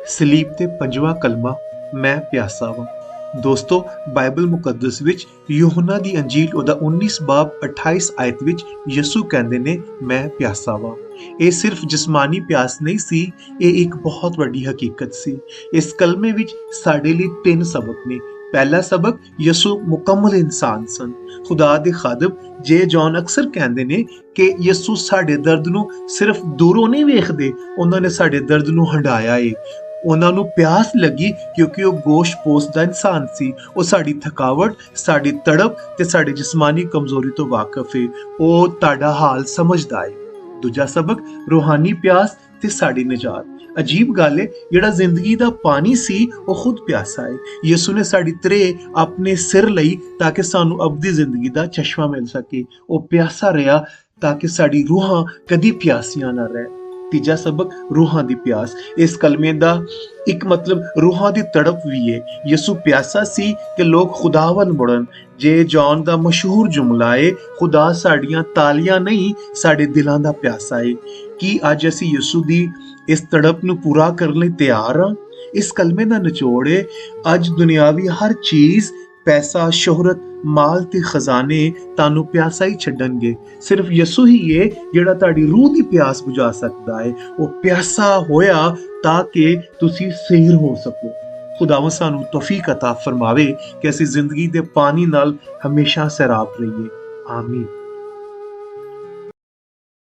ਸਲੀਬ ਤੇ ਪੰਜਵਾਂ ਕਲਮਾ, ਮੈਂ ਪਿਆਸਾ ਵਾਂ। ਦੋਸਤੋ, ਬਾਈਬਲ ਮੁਕੱਦਸ ਵਿੱਚ ਯੋਹਨਾ ਦੀ ਅੰਜੀਲ ਉਹਦਾ 19 ਬਾਬ 28 ਆਇਤ ਵਿੱਚ ਯਿਸੂ ਕਹਿੰਦੇ ਨੇ, ਮੈਂ ਪਿਆਸਾ ਵਾਂ। ਇਹ ਸਿਰਫ ਜਿਸਮਾਨੀ ਪਿਆਸ ਨਹੀਂ ਸੀ, ਇਹ ਇੱਕ ਬਹੁਤ ਵੱਡੀ ਹਕੀਕਤ ਸੀ। ਇਸ ਕਲਮੇ ਵਿੱਚ ਸਾਡੇ ਲਈ 3 ਸਬਕ ਨੇ। ਪਹਿਲਾ ਸਬਕ, ਯਿਸੂ ਮੁਕੰਮਲ ਇਨਸਾਨ ਸਨ। ਖੁਦਾ ਦੇ ਖਾਦਮ ਜੇ ਜੌਨ ਅਕਸਰ ਕਹਿੰਦੇ ਨੇ ਕਿ ਯਿਸੂ ਸਾਡੇ ਦਰਦ ਨੂੰ ਸਿਰਫ ਦੂਰੋਂ ਨਹੀਂ ਵੇਖਦੇ, ਉਹਨਾਂ ਨੇ ਸਾਡੇ ਦਰਦ ਨੂੰ ਹੰਢਾਇਆ ਏ। ਉਹਨਾਂ ਨੂੰ ਪਿਆਸ ਲੱਗੀ ਕਿਉਂਕਿ ਉਹ ਗੋਸ਼-ਪੋਸ਼ ਦਾ ਇਨਸਾਨ ਸੀ। ਉਹ ਸਾਡੀ ਥਕਾਵਟ, ਸਾਡੀ ਤੜਪ ਤੇ ਸਾਡੀ ਜਿਸਮਾਨੀ ਕਮਜ਼ੋਰੀ ਤੋਂ ਵਾਕਿਫ ਏ। ਉਹ ਤੁਹਾਡਾ ਹਾਲ ਸਮਝਦਾ ਏ। ਦੂਜਾ ਸਬਕ, ਰੂਹਾਨੀ ਪਿਆਸ ਤੇ ਸਾਡੀ ਨਿਜਾਤ। ਅਜੀਬ ਗੱਲ ਏ, ਜਿਹੜਾ ਜ਼ਿੰਦਗੀ ਦਾ ਪਾਣੀ ਸੀ ਉਹ ਖੁਦ ਪਿਆਸਾ ਏ। ਯਿਸੂ ਨੇ ਸਾਡੀ ਤਰੇ ਆਪਣੇ ਸਿਰ ਲਈ ਤਾਂ ਕਿ ਸਾਨੂੰ ਅਬਦੀ ਜ਼ਿੰਦਗੀ ਦਾ ਚਸ਼ਮਾ ਮਿਲ ਸਕੇ। ਉਹ ਪਿਆਸਾ ਰਿਹਾ ਤਾਂ ਕਿ ਸਾਡੀ ਰੂਹਾਂ ਕਦੀ ਪਿਆਸੀਆਂ ਨਾ ਰਹਿ। ਤੀਜਾ ਸਬਕ, ਰੂਹਾਂ ਦੀ ਪਿਆਸ। ਇਸ ਕਲਮੇ ਦਾ ਇੱਕ ਮਤਲਬ ਰੂਹਾਂ ਦੀ ਤੜਪ ਵੀ ਏ। ਯਿਸੂ ਪਿਆਸਾ ਸੀ ਕਿ ਲੋਕ ਖੁਦਾ ਵੱਲ ਮੁੜਨ। ਜੇ ਜੌਨ ਦਾ ਮਸ਼ਹੂਰ ਜੁਮਲਾ ਏ, ਖੁਦਾ ਸਾਡੀਆਂ ਤਾਲੀਆਂ ਨਹੀਂ, ਸਾਡੇ ਦਿਲਾਂ ਦਾ ਪਿਆਸਾ ਏ। ਕੀ ਅੱਜ ਅਸੀਂ ਯਿਸੂ ਦੀ ਇਸ ਤੜਪ ਨੂੰ ਪੂਰਾ ਕਰਨ ਲਈ ਤਿਆਰ ਹਾਂ? ਇਸ ਕਲਮੇ ਦਾ ਨਿਚੋੜ ਏ, ਅੱਜ ਦੁਨਿਆਵੀ ਹਰ ਚੀਜ਼, ਪੈਸਾ, ਸ਼ੋਹਰਤ, ਮਾਲ ਤੇ ਖਜ਼ਾਨੇ ਤੁਹਾਨੂੰ ਪਿਆਸਾ ਹੀ ਛੱਡਣਗੇ। ਸਿਰਫ ਯਿਸੂ ਹੀ ਏ ਜਿਹੜਾ ਤੁਹਾਡੀ ਰੂਹ ਦੀ ਪਿਆਸ ਬੁਝਾ ਸਕਦਾ ਹੈ। ਉਹ ਪਿਆਸਾ ਹੋਇਆ ਤਾਂ ਕਿ ਤੁਸੀਂ ਸਹੀਰ ਹੋ ਸਕੋ। ਖੁਦਾਵੰਦ ਸਾਨੂੰ ਤੌਫੀਕ ਅਤਾ ਫਰਮਾਵੇ ਕਿ ਅਸੀਂ ਜ਼ਿੰਦਗੀ ਦੇ ਪਾਣੀ ਨਾਲ ਹਮੇਸ਼ਾ ਸੈਰਾਬ ਰਹੀਏ। ਆਮੀਨ।